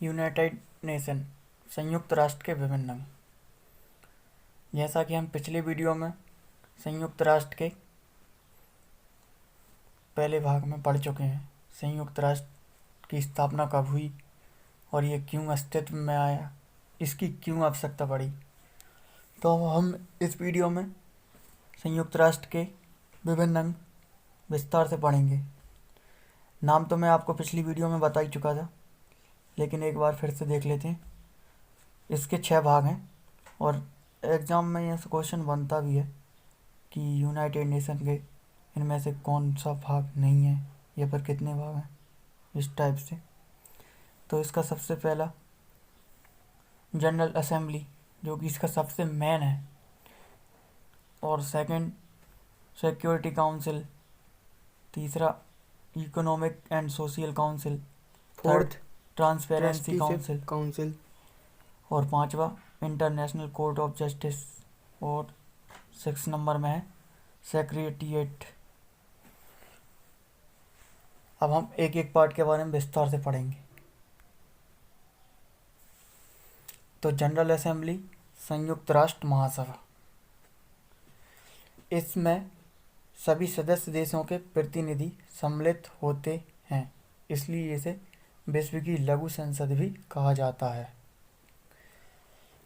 United nation संयुक्त राष्ट्र के विभिन्न अंग। जैसा कि हम पिछले वीडियो में संयुक्त राष्ट्र के पहले भाग में पढ़ चुके हैं, संयुक्त राष्ट्र की स्थापना कब हुई और ये क्यों अस्तित्व में आया, इसकी क्यों आवश्यकता पड़ी। तो हम इस वीडियो में संयुक्त राष्ट्र के विभिन्न अंग विस्तार से पढ़ेंगे। नाम तो मैं आपको पिछली वीडियो में बता ही चुका था, लेकिन एक बार फिर से देख लेते हैं। इसके 6 भाग हैं और एग्ज़ाम में यह क्वेश्चन बनता भी है कि यूनाइटेड नेशन के इनमें से कौन सा भाग नहीं है या फिर कितने भाग हैं, इस टाइप से। तो इसका सबसे पहला जनरल असेंबली, जो कि इसका सबसे मेन है, और सेकंड सिक्योरिटी काउंसिल, तीसरा economic and social council, third transparency council और पांचवा इंटरनेशनल कोर्ट ऑफ जस्टिस, और 6 नंबर में है सेक्रेटेरिएट। अब हम एक एक पार्ट के बारे में विस्तार से पढ़ेंगे। तो जनरल असेंबली, संयुक्त राष्ट्र महासभा, इसमें सभी सदस्य देशों के प्रतिनिधि सम्मिलित होते हैं, इसलिए इसे विश्व की लघु संसद भी कहा जाता है।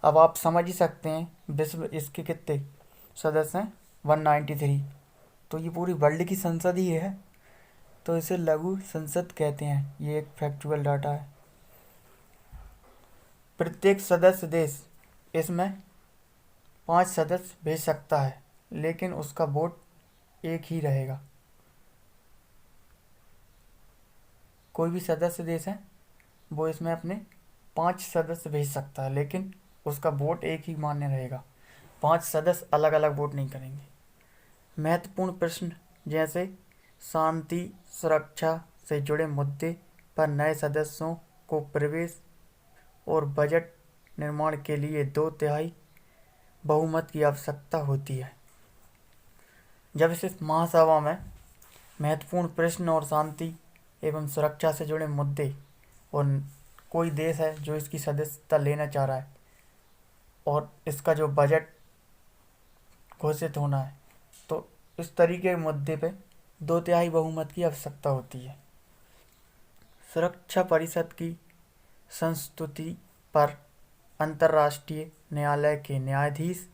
अब आप समझ ही सकते हैं विश्व इसके कितने सदस्य हैं, 193। तो ये पूरी वर्ल्ड की संसद ही है, तो इसे लघु संसद कहते हैं। ये एक फैक्चुअल डाटा है। प्रत्येक सदस्य देश इसमें 5 सदस्य भेज सकता है, लेकिन उसका वोट एक ही रहेगा। कोई भी सदस्य देश है वो इसमें अपने 5 सदस्य भेज सकता है, लेकिन उसका वोट एक ही मान्य रहेगा। 5 सदस्य अलग अलग वोट नहीं करेंगे। महत्वपूर्ण प्रश्न जैसे शांति सुरक्षा से जुड़े मुद्दे पर नए सदस्यों को प्रवेश और बजट निर्माण के लिए 2/3 बहुमत की आवश्यकता होती है। जब इस महासभा में महत्वपूर्ण प्रश्न और शांति एवं सुरक्षा से जुड़े मुद्दे और कोई देश है जो इसकी सदस्यता लेना चाह रहा है और इसका जो बजट घोषित होना है, तो इस तरीके के मुद्दे पे 2/3 बहुमत की आवश्यकता होती है। सुरक्षा परिषद की संस्तुति पर अंतर्राष्ट्रीय न्यायालय के न्यायाधीश,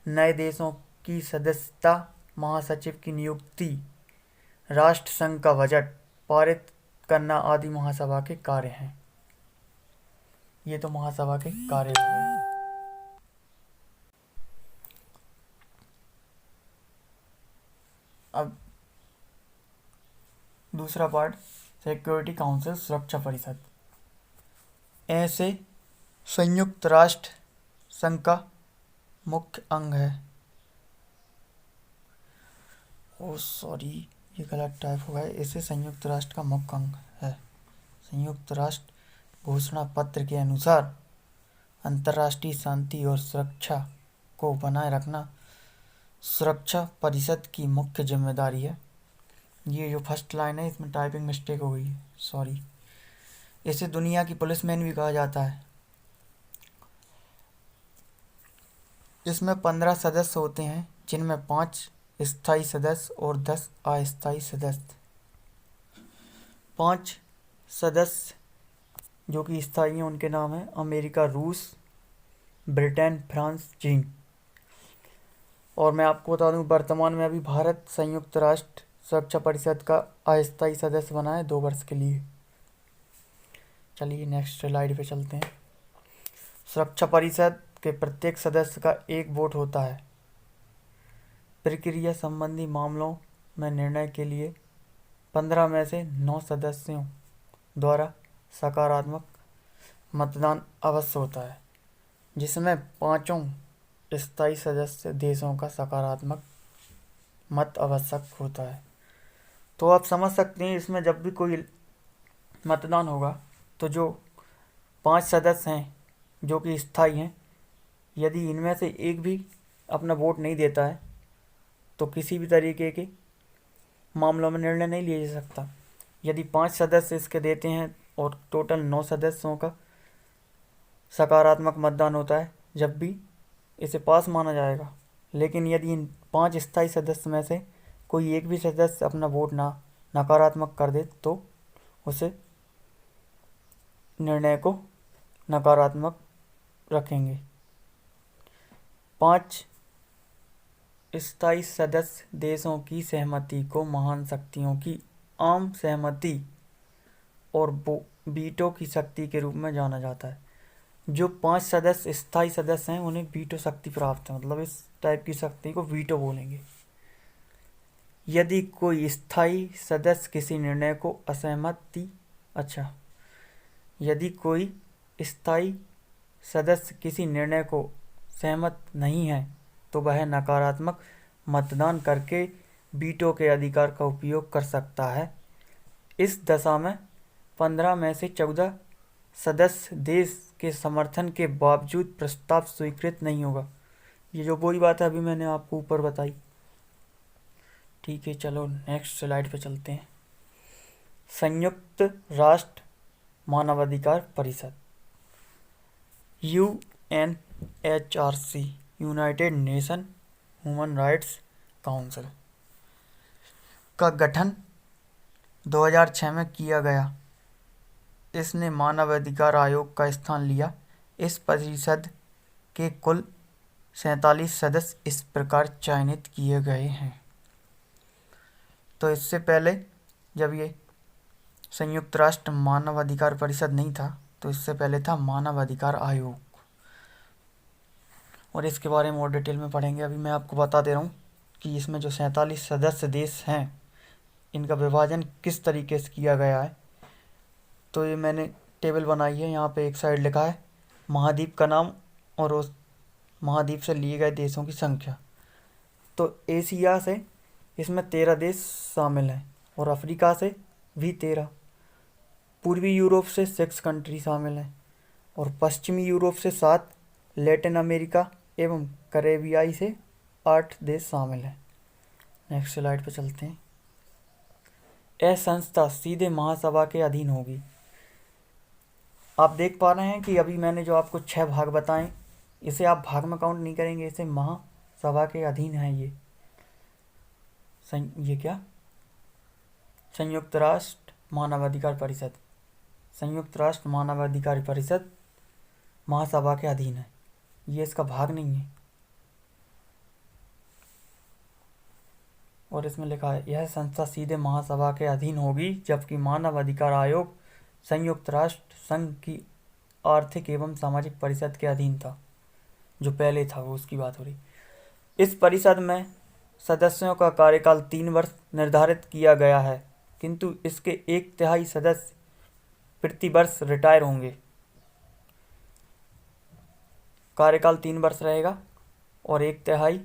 नए देशों की सदस्यता, महासचिव की नियुक्ति, राष्ट्र संघ का बजट पारित करना आदि महासभा के कार्य हैं। ये तो महासभा के कार्य हुए। अब दूसरा पार्ट, सिक्योरिटी काउंसिल, सुरक्षा परिषद। ऐसे संयुक्त राष्ट्र संघ का मुख्य अंग है। ये गलत टाइप हो गया। इसे संयुक्त राष्ट्र का मुख्य अंग है। संयुक्त राष्ट्र घोषणा पत्र के अनुसार अंतर्राष्ट्रीय शांति और सुरक्षा को बनाए रखना सुरक्षा परिषद की मुख्य जिम्मेदारी है। ये जो फर्स्ट लाइन है इसमें टाइपिंग मिस्टेक हो गई है, सॉरी। इसे दुनिया की पुलिसमैन भी कहा जाता है। इसमें 15 सदस्य होते हैं, जिनमें 5 स्थायी सदस्य और 10 अस्थायी सदस्य। 5 सदस्य जो कि स्थायी हैं उनके नाम हैं अमेरिका, रूस, ब्रिटेन, फ्रांस, चीन। और मैं आपको बता दूं, वर्तमान में अभी भारत संयुक्त राष्ट्र सुरक्षा परिषद का अस्थायी सदस्य बना है 2 वर्ष के लिए। चलिए नेक्स्ट स्लाइड पे चलते हैं। सुरक्षा परिषद के प्रत्येक सदस्य का एक वोट होता है। प्रक्रिया संबंधी मामलों में निर्णय के लिए 15 में से 9 सदस्यों द्वारा सकारात्मक मतदान अवश्य होता है, जिसमें 5 स्थायी सदस्य देशों का सकारात्मक मत आवश्यक होता है। तो आप समझ सकते हैं, इसमें जब भी कोई मतदान होगा तो जो 5 सदस्य हैं जो कि स्थायी हैं, यदि इनमें से एक भी अपना वोट नहीं देता है तो किसी भी तरीके के मामलों में निर्णय नहीं लिया जा सकता। यदि 5 सदस्य इसके देते हैं और टोटल 9 सदस्यों का सकारात्मक मतदान होता है जब भी इसे पास माना जाएगा। लेकिन यदि इन 5 स्थायी सदस्य में से कोई एक भी सदस्य अपना वोट नकारात्मक कर दे तो उसे निर्णय को नकारात्मक रखेंगे। 5 स्थायी सदस्य देशों की सहमति को महान शक्तियों की आम सहमति और वीटो की शक्ति के रूप में जाना जाता है। जो 5 सदस्य स्थायी सदस्य हैं उन्हें वीटो शक्ति प्राप्त है, मतलब इस टाइप की शक्ति को वीटो बोलेंगे। यदि कोई स्थायी सदस्य किसी निर्णय को यदि कोई स्थायी सदस्य किसी निर्णय को सहमत नहीं है तो वह नकारात्मक मतदान करके वीटो के अधिकार का उपयोग कर सकता है। इस दशा में 15 में से 14 सदस्य देश के समर्थन के बावजूद प्रस्ताव स्वीकृत नहीं होगा। ये जो वही बात है अभी मैंने आपको ऊपर बताई। ठीक है, चलो नेक्स्ट स्लाइड पे चलते हैं। संयुक्त राष्ट्र मानवाधिकार परिषद UNHRC United nation human rights council का गठन 2006 में किया गया। इसने मानवाधिकार आयोग का स्थान लिया। इस परिषद के कुल 47 सदस्य इस प्रकार चयनित किए गए हैं। तो इससे पहले जब ये संयुक्त राष्ट्र मानवाधिकार परिषद नहीं था तो इससे पहले था मानवाधिकार आयोग, और इसके बारे में और डिटेल में पढ़ेंगे। अभी मैं आपको बता दे रहा हूँ कि इसमें जो 47 सदस्य देश हैं इनका विभाजन किस तरीके से किया गया है। तो ये मैंने टेबल बनाई है। यहाँ पे एक साइड लिखा है महाद्वीप का नाम और उस महाद्वीप से लिए गए देशों की संख्या। तो एशिया से इसमें 13 देश शामिल हैं और अफ्रीका से भी 13, पूर्वी यूरोप से 6 कंट्री शामिल हैं और पश्चिमी यूरोप से 7, लैटिन अमेरिका एवं कैरेबियाई से 8 देश शामिल हैं। नेक्स्ट स्लाइड पर चलते हैं। यह संस्था सीधे महासभा के अधीन होगी। आप देख पा रहे हैं कि अभी मैंने जो आपको 6 भाग बताए इसे आप भाग में काउंट नहीं करेंगे, इसे महासभा के अधीन है। ये क्या संयुक्त राष्ट्र मानवाधिकार परिषद, संयुक्त राष्ट्र मानवाधिकार परिषद महासभा के अधीन है, ये इसका भाग नहीं है। और इसमें लिखा है यह संस्था सीधे महासभा के अधीन होगी, जबकि मानवाधिकार आयोग संयुक्त राष्ट्र संघ की आर्थिक एवं सामाजिक परिषद के अधीन था। जो पहले था वो उसकी बात हो रही। इस परिषद में सदस्यों का कार्यकाल 3 वर्ष निर्धारित किया गया है, किंतु इसके 1/3 सदस्य प्रति वर्ष रिटायर होंगे। कार्यकाल 3 वर्ष रहेगा और 1/3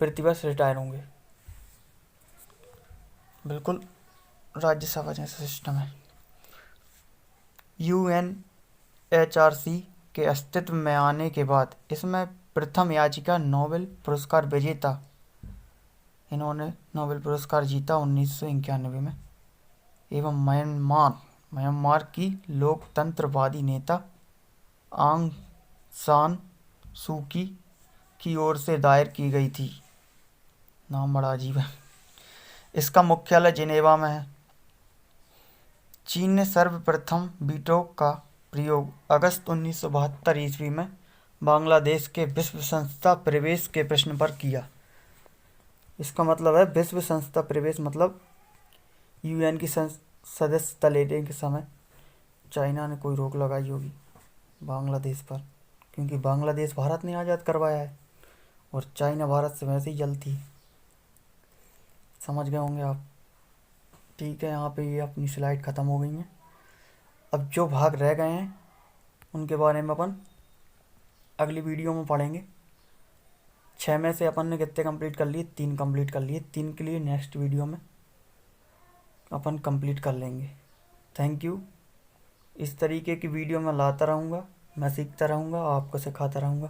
प्रति वर्ष रिटायर होंगे। बिल्कुल राज्यसभा जैसा सिस्टम है। UNHRC के अस्तित्व में आने के बाद इसमें प्रथम याचिका नोबेल पुरस्कार विजेता, इन्होंने नोबेल पुरस्कार जीता 1991 में, एवं म्यांमार की लोकतंत्रवादी नेता आंग सान सूकी की ओर से दायर की गई थी। नाम बड़ा अजीब है। इसका मुख्यालय जिनेवा में है। चीन ने सर्वप्रथम वीटो का प्रयोग अगस्त 1972 ईस्वी में बांग्लादेश के विश्व संस्था प्रवेश के प्रश्न पर किया। इसका मतलब है विश्व संस्था प्रवेश मतलब UN की सदस्यता लेने के समय चाइना ने कोई रोक लगाई होगी बांग्लादेश पर, क्योंकि बांग्लादेश भारत ने आज़ाद करवाया है और चाइना भारत से वैसे ही जलती है। समझ गए होंगे आप। ठीक है, यहाँ पे ये अपनी स्लाइड ख़त्म हो गई हैं। अब जो भाग रह गए हैं उनके बारे में अपन अगली वीडियो में पढ़ेंगे। 6 में से अपन ने कितने कंप्लीट कर लिए? 3 कंप्लीट कर लिए। 3 के लिए नेक्स्ट वीडियो में अपन कंप्लीट कर लेंगे। Thank you. इस तरीके की वीडियो मैं लाता रहूँगा, मैं सीखता रहूँगा, आपको सिखाता रहूँगा।